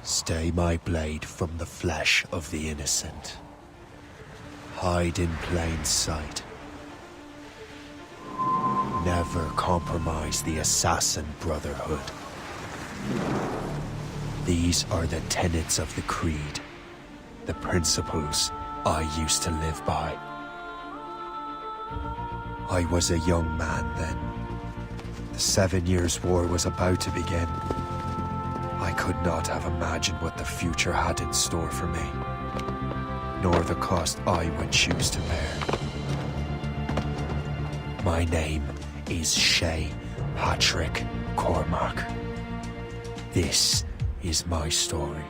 Stay my blade from the flesh of the innocent. Hide in plain sight. Never compromise the Assassin Brotherhood. These are the tenets of the Creed, the principles I used to live by. I was a young man then. The 7 Years' War was about to begin. I could not have imagined what the future had in store for me, nor the cost I would choose to bear. My name is Shay Patrick Cormac. This is my story.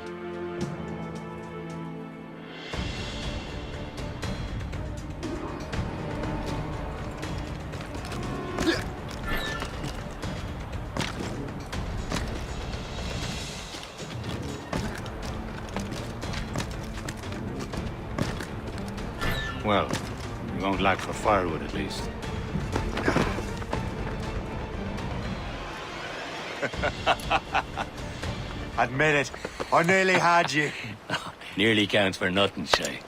Well, we won't lack for firewood at least. Admit it, I nearly had you. Nearly counts for nothing, Shay.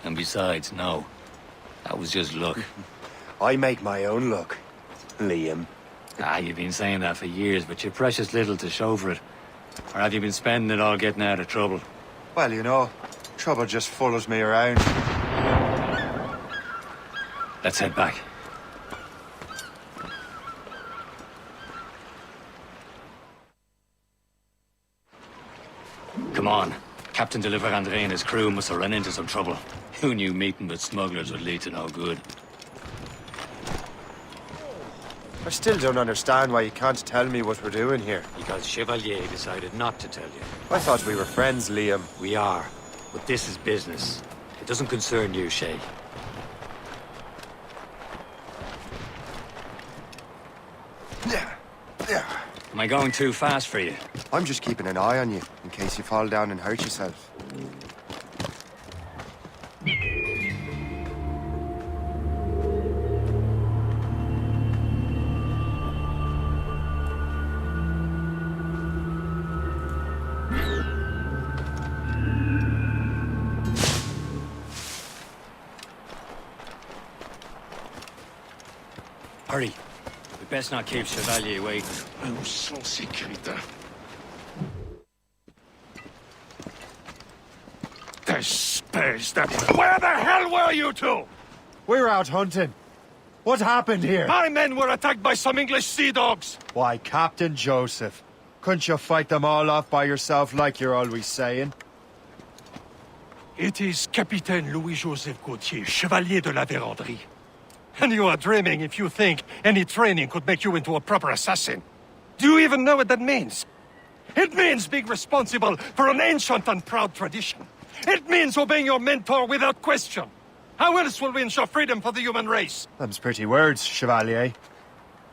And besides, no. That was just luck. I make my own luck, Liam. You've been saying that for years, but you've precious little to show for it. Or have you been spending it all getting out of trouble? Well, you know, trouble just follows me around. Let's head back. Come on. Captain de Andre and his crew must have run into some trouble. Who knew meeting with smugglers would lead to no good? I still don't understand why you can't tell me what we're doing here. Because Chevalier decided not to tell you. I thought we were friends, Liam. We are, but this is business. It doesn't concern you, Shay. Am I going too fast for you? I'm just keeping an eye on you, in case you fall down and hurt yourself. Hurry. We best not keep Chevalier waiting. Nous sommes sécuritaires. Space that. Where the hell were you two? We're out hunting. What happened here? My men were attacked by some English sea dogs. Why, Captain Joseph. Couldn't you fight them all off by yourself like you're always saying? It is Capitaine Louis-Joseph Gauthier, Chevalier de la Vérendrye. And you are dreaming if you think any training could make you into a proper assassin. Do you even know what that means? It means being responsible for an ancient and proud tradition. It means obeying your mentor without question. How else will we ensure freedom for the human race? Them's pretty words, Chevalier.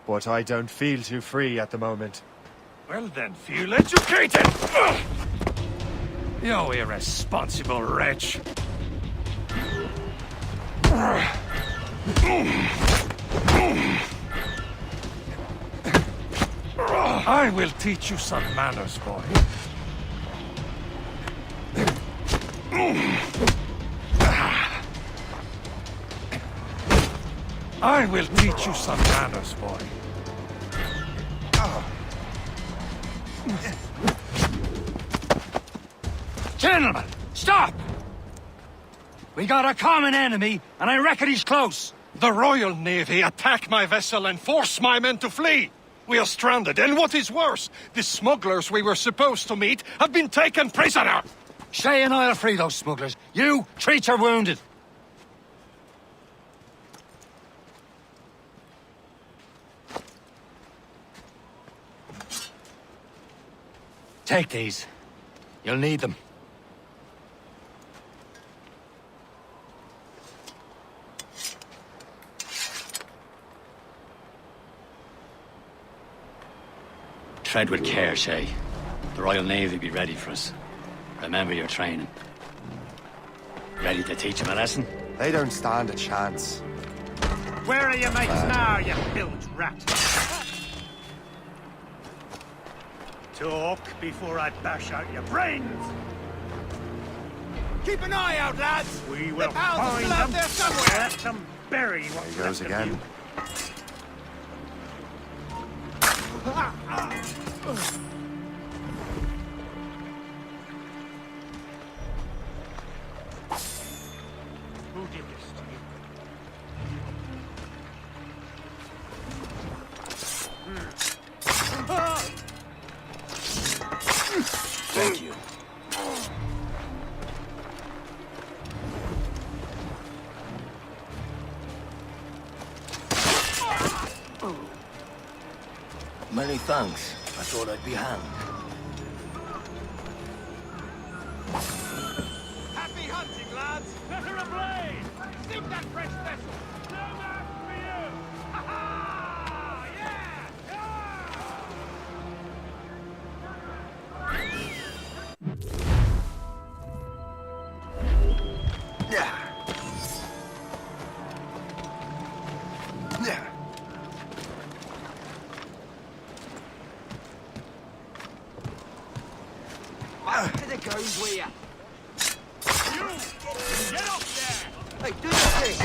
But I don't feel too free at the moment. Well then, feel educated! Ugh! You irresponsible wretch. I will teach you some manners, boy. I will teach you some manners, boy. Gentlemen, stop! We got a common enemy, and I reckon he's close. The Royal Navy attack my vessel and force my men to flee. We are stranded, and what is worse, the smugglers we were supposed to meet have been taken prisoner. Shay and I'll free those smugglers. You treat your wounded. Take these. You'll need them. Tread with care, Shay. The Royal Navy will be ready for us. Remember your training. Ready to teach them a lesson? They don't stand a chance. Where are your mates now, you bilge rat? Talk before I bash out your brains! Keep an eye out, lads! We will The pals are find still out them, there somewhere! let them bury what There he goes again. Who did this to you? Thank you. Many thanks. I thought I'd be hanged. Happy hunting, lads! Better ablaze! Sink that fresh vessel! No match for you! Ha-ha! Yeah! There goes where you. You! Get up there! Hey, do your thing!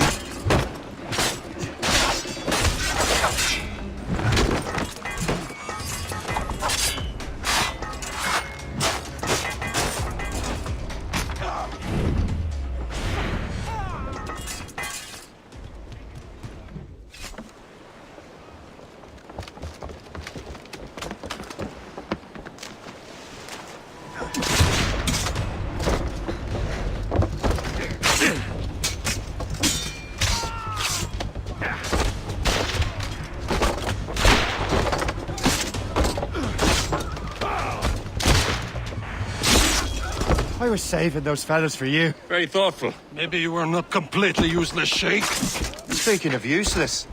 I was saving those fellas for you. Very thoughtful. Maybe you were not completely useless, Sheikh. Speaking of useless,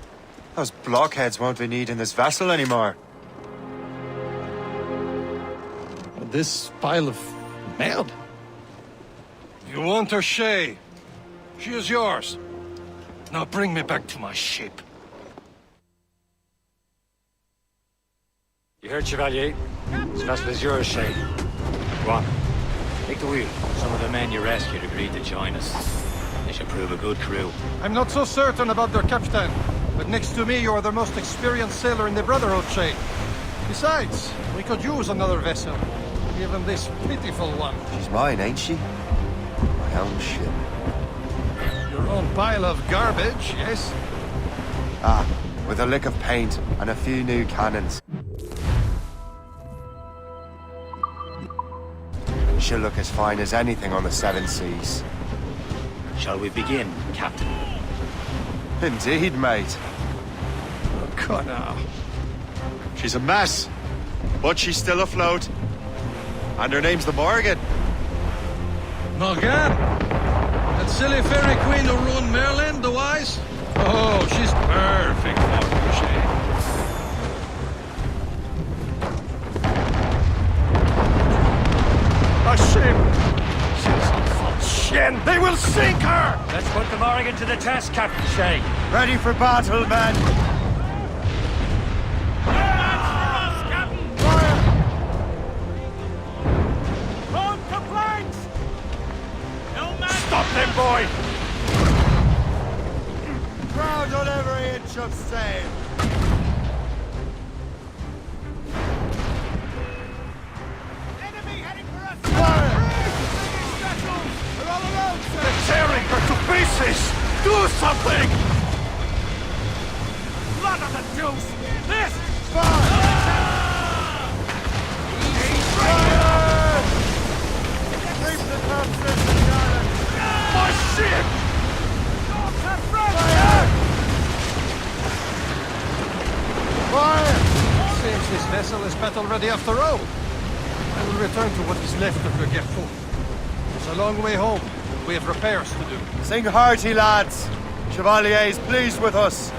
those blockheads won't be needing this vessel anymore. This pile of merde? You want her, Shay? She is yours. Now bring me back to my ship. You heard, Chevalier? This vessel is yours, Shay. Go on. Take the wheel. Some of the men you rescued agreed to join us. They should prove a good crew. I'm not so certain about their captain, but next to me you are the most experienced sailor in the Brotherhood, Shay. Besides, we could use another vessel. Even this pitiful one. She's mine, ain't she? My own ship. Your own pile of garbage, yes? Ah, with a lick of paint and a few new cannons. She'll look as fine as anything on the Seven Seas. Shall we begin, Captain? Indeed, mate. Oh, Connor. She's a mess, but she's still afloat. And her name's the Morgan. Morgan? That silly fairy queen who ruined Merlin, the wise? Oh, she's perfect for you, Shay. A ship! She's on false shin! They will sink her! Let's put the Morrigan to the test, Captain Shay. Ready for battle, men! Stop them, boy! Proud on every inch of sail! Enemy heading for us! Fire! They're all alone, sir! They're tearing her to pieces! Do something! Blood of the deuce! This! Keep the captain together! My ship! Fire! Seems this vessel is battle ready after all. I will return to what is left of the Gerfaut. It's a long way home. We have repairs to do. Sing hearty, lads! Chevalier's pleased with us.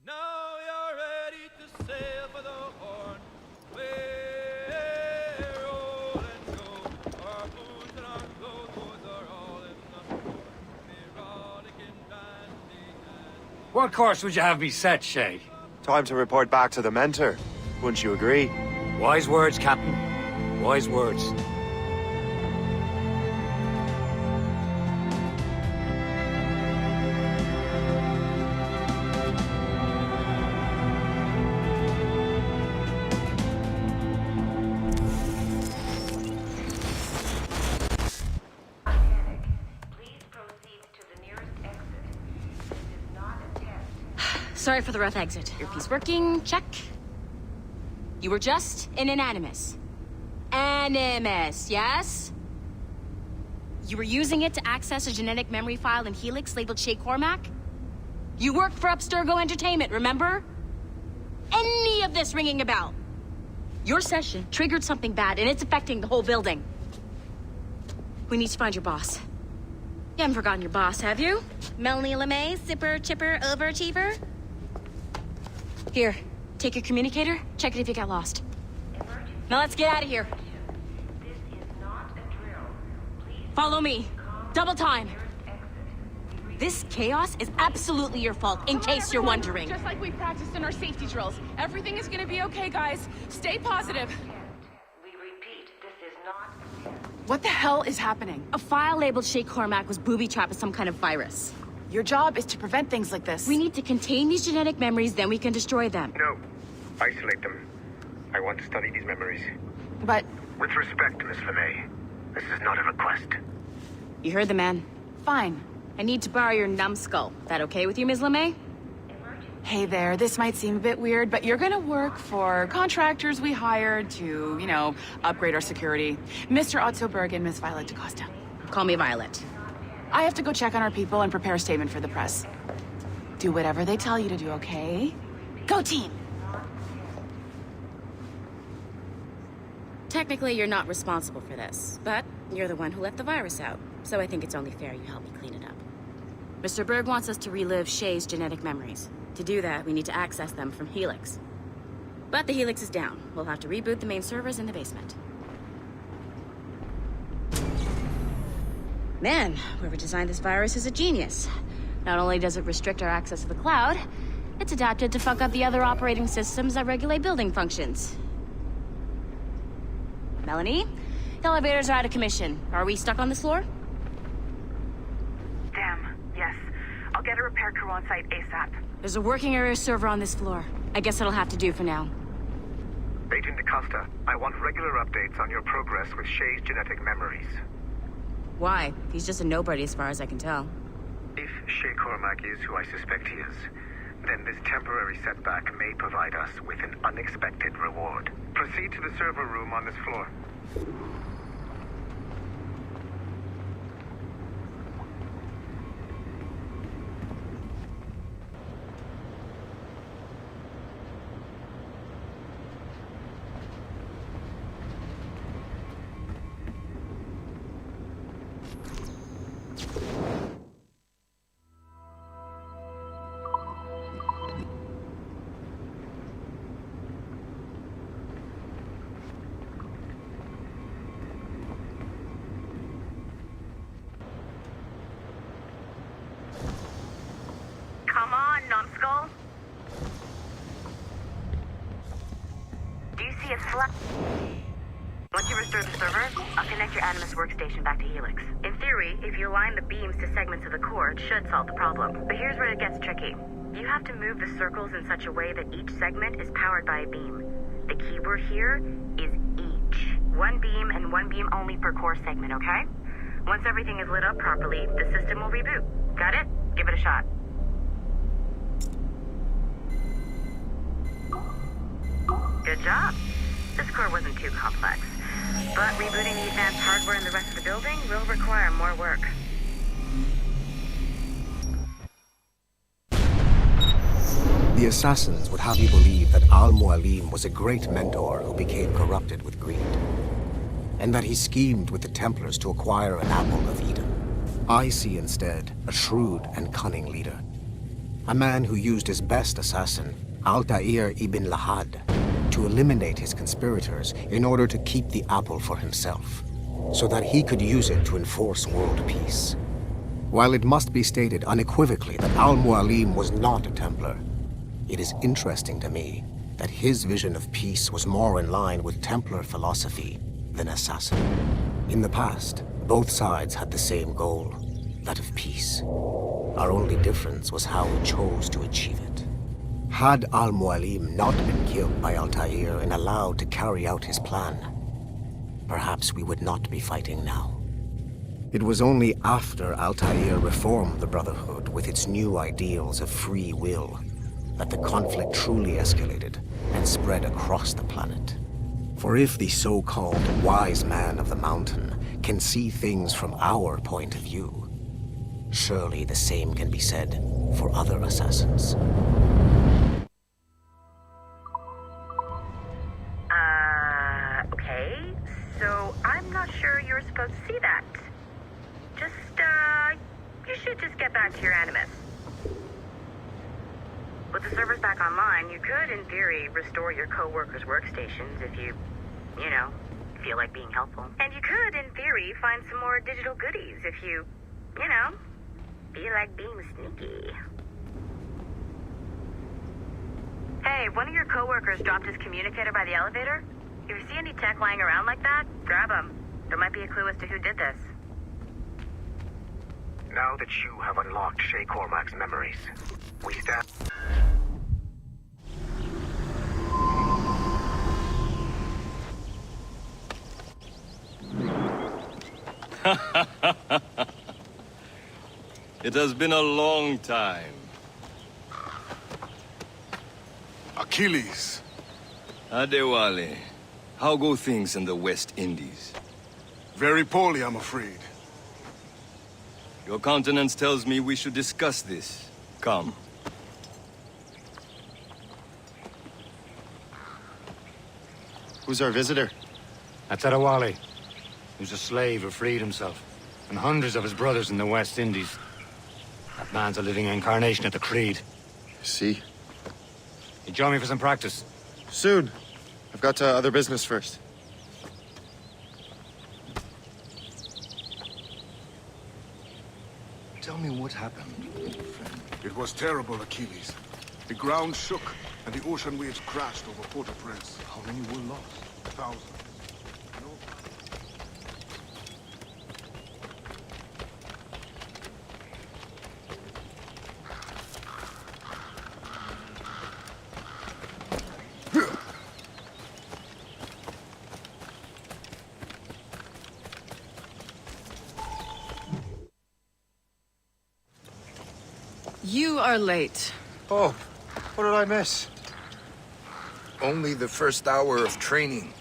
Now you're ready to sail for the Horn. We're old and true, our What course would you have me set, Shay? Time to report back to the mentor. Wouldn't you agree? Wise words, Captain. Wise words. Please proceed to the nearest exit. This is not a test. Sorry for the rough exit. Earpiece working, check. You were just in an Animus. Animus, yes? You were using it to access a genetic memory file in Helix labeled Shay Cormac? You worked for Abstergo Entertainment, remember? Any of this ringing a bell? Your session triggered something bad, and it's affecting the whole building. We need to find your boss. You haven't forgotten your boss, have you? Melanie LeMay, zipper, chipper, overachiever? Here, take your communicator, check it if you got lost. Now let's get out of here. This is not a drill. Please Follow me. Double time. nearest exit. This chaos is absolutely your fault, in case you're wondering. Just like we practiced in our safety drills. Everything is gonna be okay, guys. Stay positive. We repeat, this is not a test. What the hell is happening? A file labeled Shay Cormac was booby-trapped with some kind of virus. Your job is to prevent things like this. We need to contain these genetic memories, then we can destroy them. No. Isolate them. I want to study these memories. But With respect, Miss LeMay, this is not a request. You heard the man. fine. I need to borrow your numbskull. That okay with you, Ms. LeMay? Hey there, this might seem a bit weird, but you're gonna work for contractors we hired to, upgrade our security. Mr. Otto Berg and Miss Violet DaCosta. Call me Violet. I have to go check on our people and prepare a statement for the press. Do whatever they tell you to do, okay? Go team! Technically, you're not responsible for this, but you're the one who let the virus out, so I think it's only fair you help me clean it up. Mr. Berg wants us to relive Shay's genetic memories. To do that, we need to access them from Helix. But the Helix is down. We'll have to reboot the main servers in the basement. Man, whoever designed this virus is a genius. Not only does it restrict our access to the cloud, it's adapted to fuck up the other operating systems that regulate building functions. Melanie? The elevators are out of commission. Are we stuck on this floor? Damn, yes. I'll get a repair crew on site ASAP. There's a working area server on this floor. I guess it'll have to do for now. Agent DaCosta, I want regular updates on your progress with Shay's genetic memories. Why? He's just a nobody as far as I can tell. If Shay Cormac is who I suspect he is, then this temporary setback may provide us with an unexpected reward. Proceed to the server room on this floor. Come on, numbskull. Do you see a slot? Once you restore the server, I'll connect your Animus workstation back to Helix. In theory, if you align the beams to segments of the core, it should solve the problem. But here's where it gets tricky. You have to move the circles in such a way that each segment is powered by a beam. The keyword here is each. One beam and one beam only per core segment, okay? Once everything is lit up properly, the system will reboot. Got it? Give it a shot. Good job. This core wasn't too complex. But rebooting the advanced hardware in the rest of the building will require more work. The assassins would have you believe that Al-Mualim was a great mentor who became corrupted with greed, and that he schemed with the Templars to acquire an apple of Eden. I see instead a shrewd and cunning leader, a man who used his best assassin, Altair ibn Lahad, to eliminate his conspirators in order to keep the apple for himself, so that he could use it to enforce world peace. While it must be stated unequivocally that Al-Mualim was not a Templar, it is interesting to me that his vision of peace was more in line with Templar philosophy than assassin. In the past, both sides had the same goal, that of peace. Our only difference was how we chose to achieve it. Had Al-Mualim not been killed by Altair and allowed to carry out his plan, perhaps we would not be fighting now. It was only after Altair reformed the Brotherhood with its new ideals of free will that the conflict truly escalated and spread across the planet. For if the so-called wise man of the mountain can see things from our point of view, surely the same can be said for other assassins. Okay. So I'm not sure you're supposed to see that. You should just get back to your Animus. With the servers back online, you could, in theory, restore your co-workers' workstations if you feel like being helpful. And you could, in theory, find some more digital goodies if you feel like being sneaky. Hey, one of your co-workers dropped his communicator by the elevator. If you see any tech lying around like that, grab them. There might be a clue as to who did this. Now that you have unlocked Shay Cormac's memories, we stand... It has been a long time. Achilles. Adewale, how go things in the West Indies? Very poorly, I'm afraid. Your countenance tells me we should discuss this. Come. Who's our visitor? That's Adewale, who's a slave who freed himself, and hundreds of his brothers in the West Indies. That man's a living incarnation of the Creed. See? You join me for some practice? Soon. I've got other business first. Tell me what happened, friend. It was terrible, Achilles. The ground shook, and the ocean waves crashed over Port-au-Prince. How many were lost? Thousands. You are late. Oh, what did I miss? Only the first hour of training.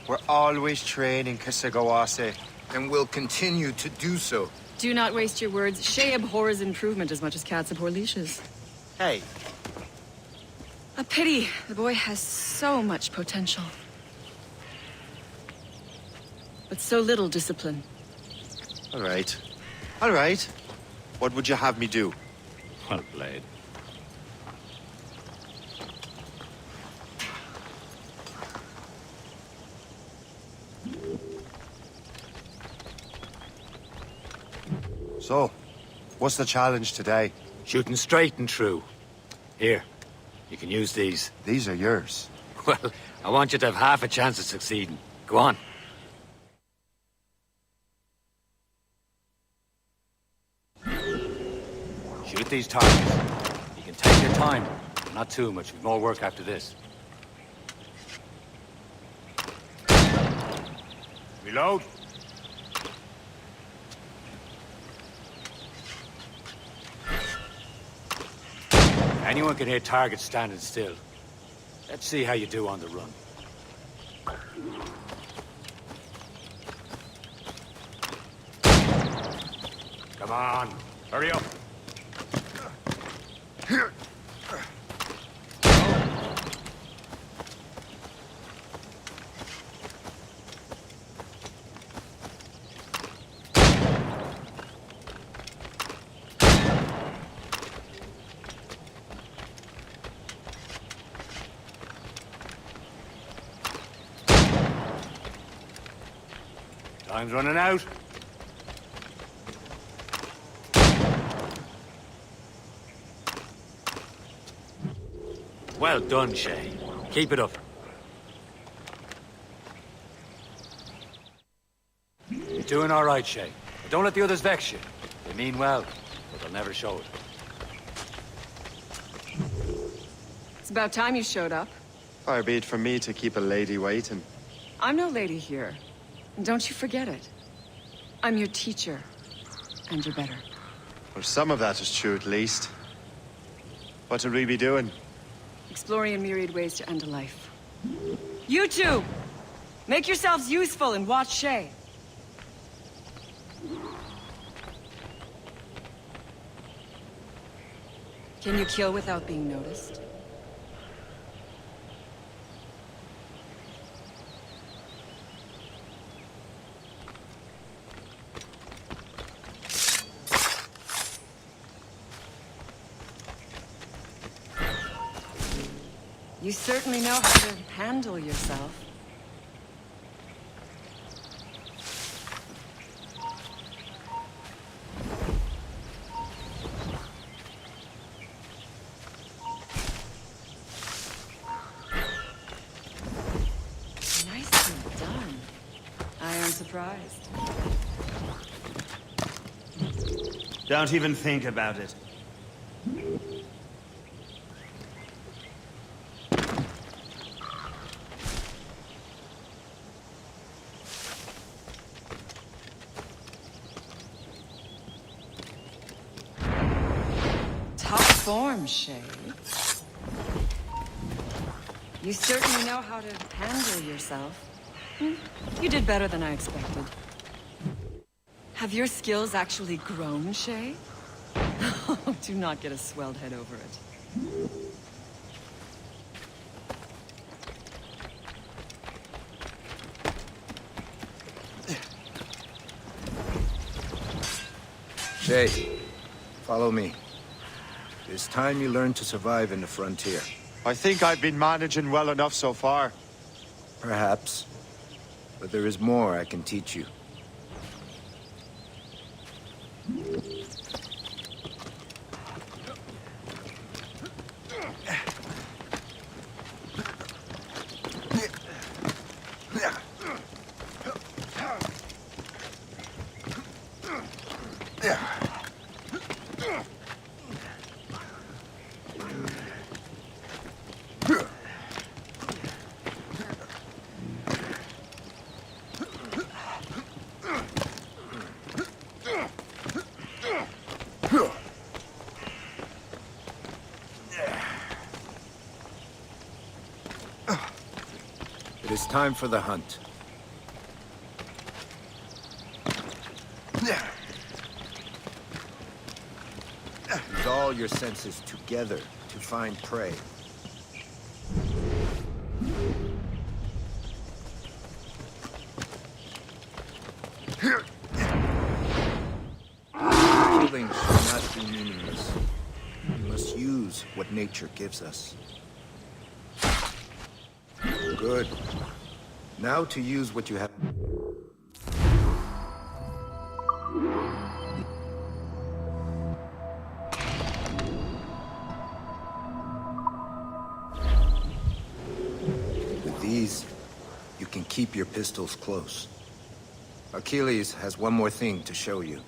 We're always training, Kisagawase. And will continue to do so. Do not waste your words. Shay abhors improvement as much as cats abhor leashes. Hey. A pity. The boy has so much potential. But so little discipline. All right. All right. What would you have me do? Well played. So, what's the challenge today? Shooting straight and true. Here, you can use these. These are yours. Well, I want you to have half a chance of succeeding. Go on. Shoot these targets. You can take your time. Not too much. More work after this. Reload. Anyone can hit targets standing still. Let's see how you do on the run. Come on, hurry up. Time's running out. Well done, Shay. Keep it up. You're doing all right, Shay. But don't let the others vex you. They mean well, but they'll never show it. It's about time you showed up. Far be it from me to keep a lady waiting. I'm no lady here. Don't you forget it. I'm your teacher. And you're better. Well, some of that is true, at least. What would we be doing? Exploring a myriad ways to end a life. You two! Make yourselves useful and watch Shay. Can you kill without being noticed? You certainly know how to handle yourself. Nicely done. I am surprised. Don't even think about it. Form, Shay. You certainly know how to handle yourself. You did better than I expected. Have your skills actually grown, Shay? Do not get a swelled head over it. Shay, follow me. It's time you learn to survive in the frontier. I think I've been managing well enough so far. Perhaps. But there is more I can teach you. It is time for the hunt. Use all your senses together to find prey. Killing should not be meaningless. We must use what nature gives us. Good. Now to use what you have. With these, you can keep your pistols close. Achilles has one more thing to show you.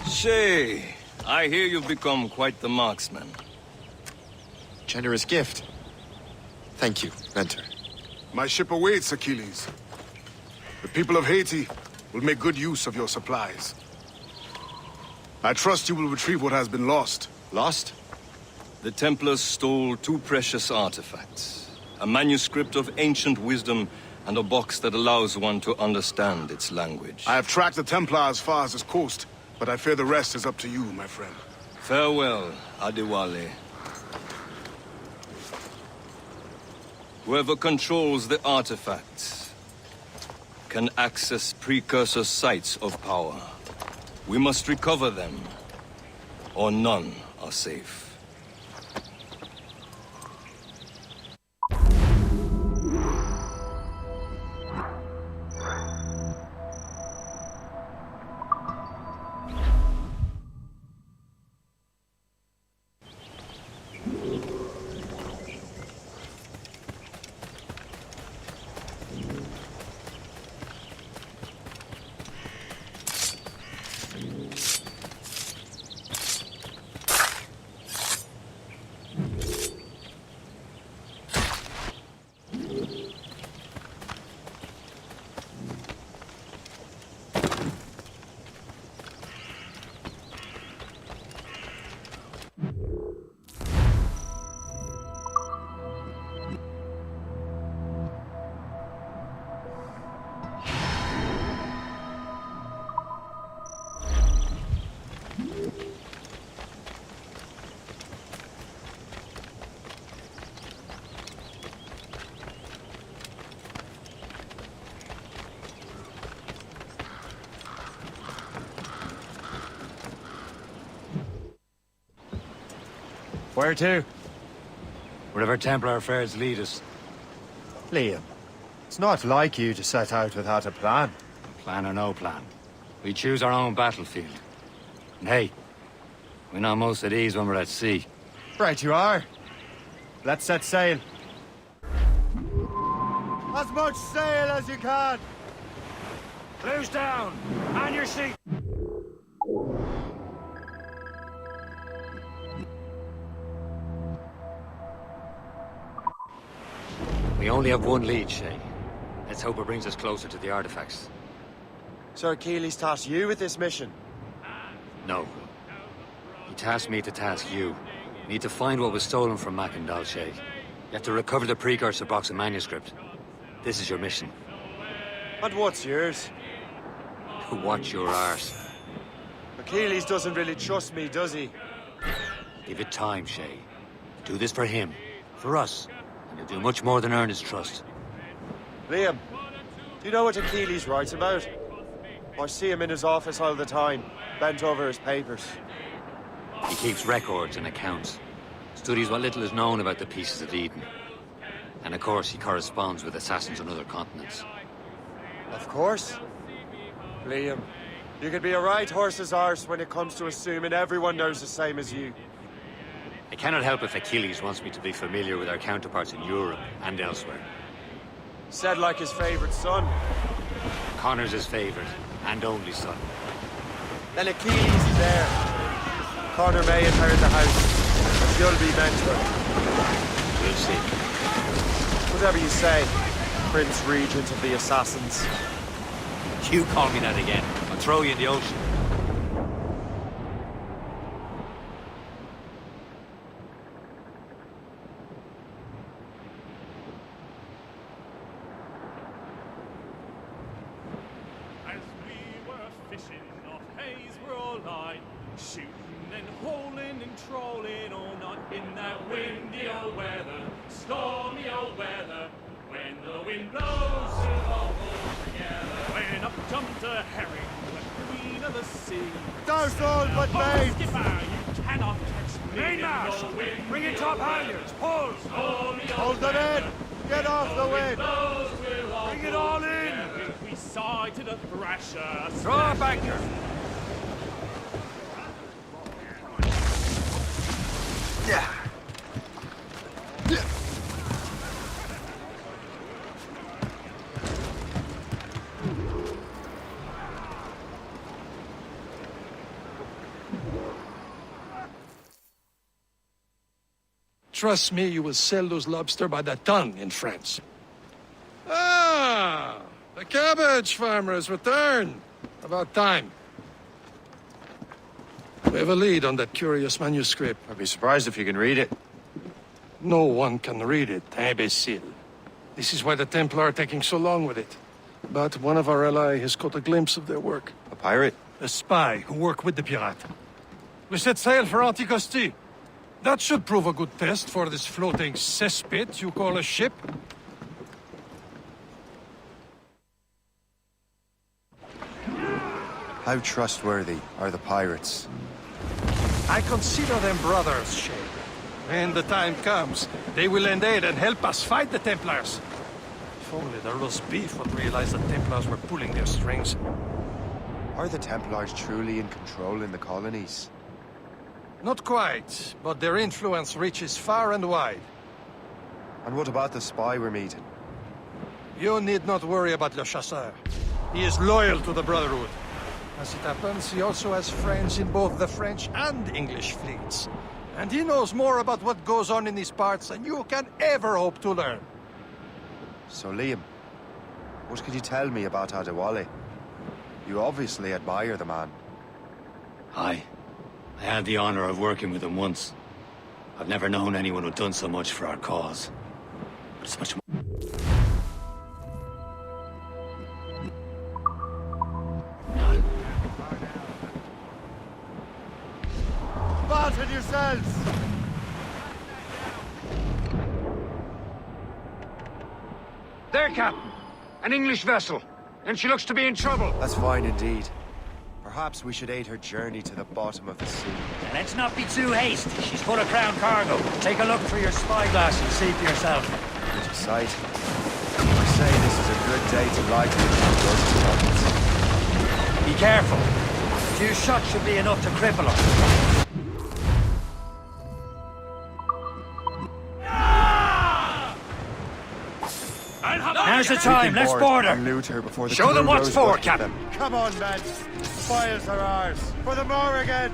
Shay, I hear you've become quite the marksman. Generous gift. Thank you, Mentor. My ship awaits, Achilles. The people of Haiti will make good use of your supplies. I trust you will retrieve what has been lost. Lost? The Templars stole two precious artifacts. A manuscript of ancient wisdom and a box that allows one to understand its language. I have tracked the Templar as far as this coast, but I fear the rest is up to you, my friend. Farewell, Adewale. Whoever controls the artifacts can access precursor sites of power. We must recover them, or none are safe. Where to? Wherever Templar affairs lead us. Liam, it's not like you to set out without a plan. Plan or no plan. We choose our own battlefield. And hey, we're not most at ease when we're at sea. Right you are. Let's set sail. As much sail as you can. Close down! On your seat! We only have one lead, Shay. Let's hope it brings us closer to the artifacts. Sir Achilles tasked you with this mission? No. He tasked me to task you. You need to find what was stolen from Mackandal, Shay. You have to recover the precursor box of manuscript. This is your mission. And what's yours? Watch your arse. Achilles doesn't really trust me, does he? Give it time, Shay. Do this for him. For us. And you'll do much more than earn his trust. Liam, do you know what Achilles writes about? I see him in his office all the time, bent over his papers. He keeps records and accounts. Studies what little is known about the Pieces of Eden. And of course, he corresponds with assassins on other continents. Of course. Liam, you could be a right horse's arse when it comes to assuming everyone knows the same as you. I cannot help if Achilles wants me to be familiar with our counterparts in Europe and elsewhere. Said like his favorite son. Connor's his favorite, and only son. Then Achilles is there. Connor may inherit the house, but you'll be mentor. We'll see. Whatever you say, Prince Regent of the Assassins. You call me that again, I'll throw you in the ocean. As we were fishing off Haysborough line, shooting and hauling and trolling all night in that windy old weather, stormy old weather. When the wind blows, we'll all pull together. When up jumped a herring, the queen of the sea. Douse all but mates! Skipper, you cannot catch me. Mainmast! Bring in top halyards! Pull! Hold them in! Get off the wind! Bring it all in! We sighted a thrasher. Throw up anchor! Yeah. Trust me, you will sell those lobster by the ton in France. Ah, the cabbage farmer has returned. About time. We have a lead on that curious manuscript. I'd be surprised if you can read it. No one can read it, imbecile. This is why the Templar are taking so long with it. But one of our ally has caught a glimpse of their work. A pirate? A spy who worked with the pirate. We set sail for Anticosti. That should prove a good test for this floating cesspit you call a ship. How trustworthy are the pirates? I consider them brothers, Shay. When the time comes, they will lend aid and help us fight the Templars. If only the roast beef would realize the Templars were pulling their strings. Are the Templars truly in control in the colonies? Not quite, but their influence reaches far and wide. And what about the spy we're meeting? You need not worry about Le Chasseur. He is loyal to the Brotherhood. As it happens, he also has friends in both the French and English fleets. And he knows more about what goes on in these parts than you can ever hope to learn. So, Liam, what could you tell me about Adewale? You obviously admire the man. Aye. I had the honor of working with him once. I've never known anyone who'd done so much for our cause. But it's much more. Spartan yourselves! There, Captain. An English vessel. And she looks to be in trouble. That's fine indeed. Perhaps we should aid her journey to the bottom of the sea. Let's not be too hasty. She's full of crown cargo. Take a look through your spyglass and see for yourself. Pretty sight. I say this is a good day to light the Be careful. A few shots should be enough to cripple her. Now's the time, let's board her! Loot her before the Show them crew what's knows for, what hit Captain! them. Come on, men! Spoils are ours! For the Morrigan!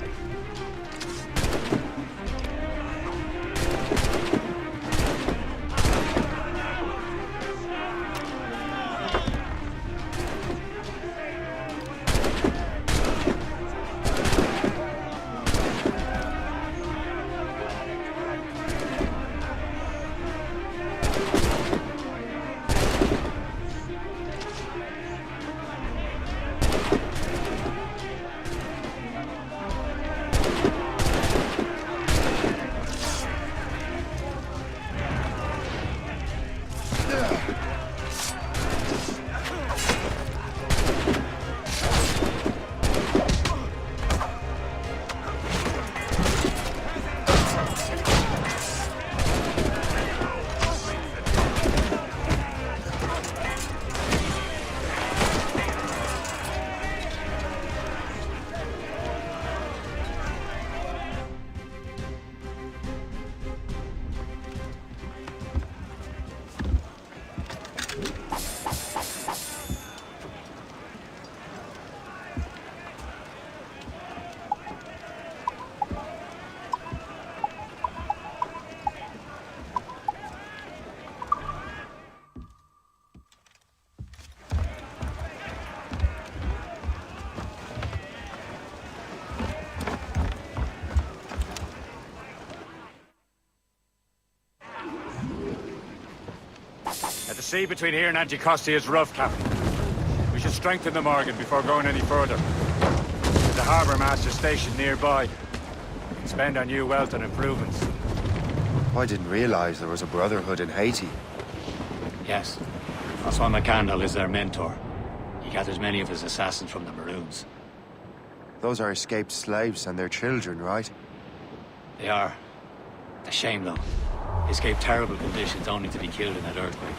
The sea between here and Anticosti is rough, Captain. We should strengthen the Morgan before going any further. There's a harbour master station nearby. We can spend our new wealth on improvements. I didn't realize there was a brotherhood in Haiti. Yes. Francois McCandle is their mentor. He gathers many of his assassins from the Maroons. Those are escaped slaves and their children, right? They are. A shame, though. They escaped terrible conditions only to be killed in that earthquake.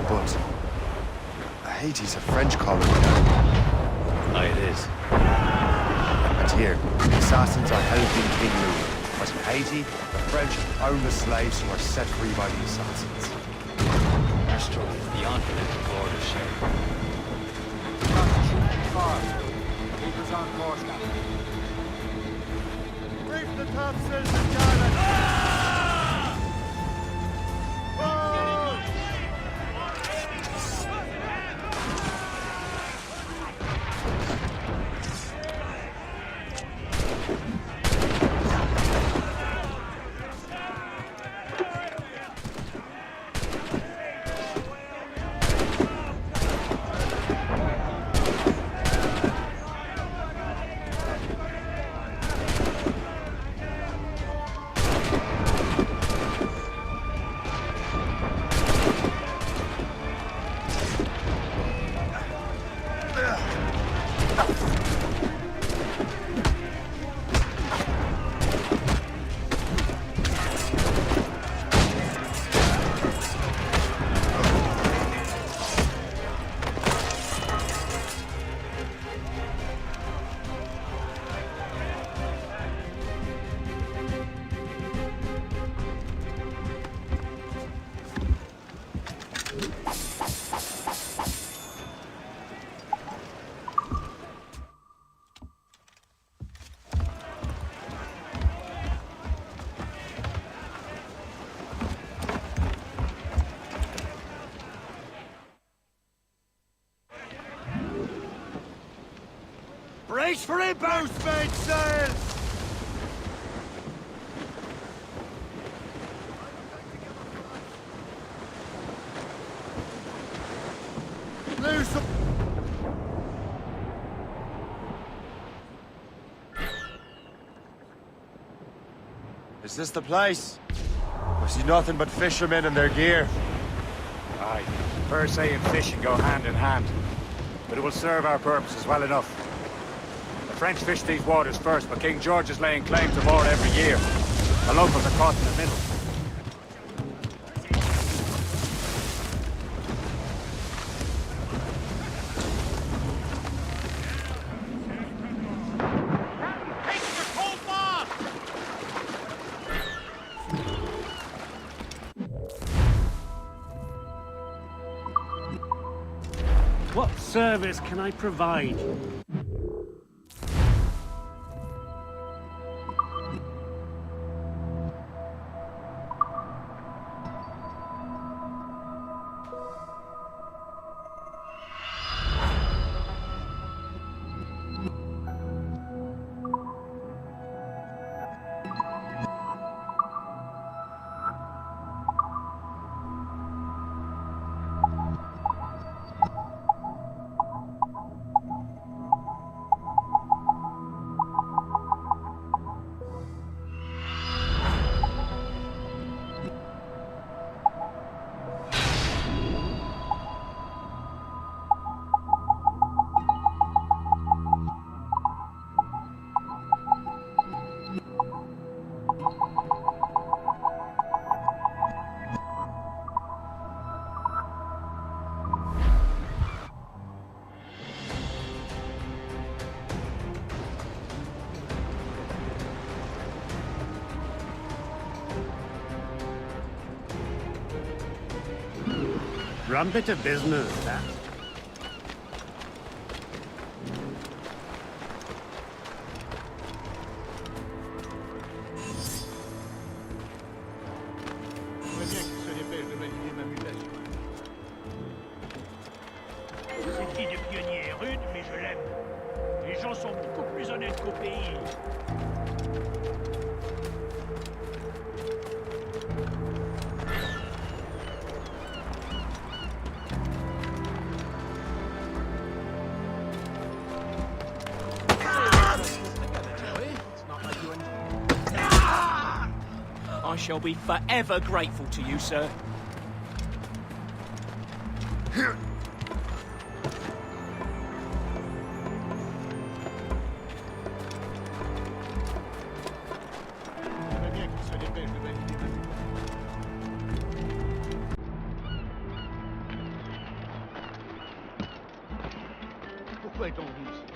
But Haiti's a French colony now. Aye, it is. And here, the assassins are helping King Louis. But in Haiti, the French own the slaves who are set free by the assassins. Our struggle is beyond political borders, Shay. Keep us on course, Captain. Reef the topsails and garlands! Brace for impact! Loose mainsails! Loose! Is this the place? I see nothing but fishermen and their gear. Aye, per se and fishing go hand in hand. But it will serve our purposes well enough. The French fish these waters first, but King George is laying claim to more every year. The locals are caught in the middle. What service can I provide? Rum bit of business, that. Cette vie de pionnier est rude, mais je l'aime. Les gens sont beaucoup plus honnêtes qu'au pays. I shall be forever grateful to you, sir. Pourquoi est-on venu ici?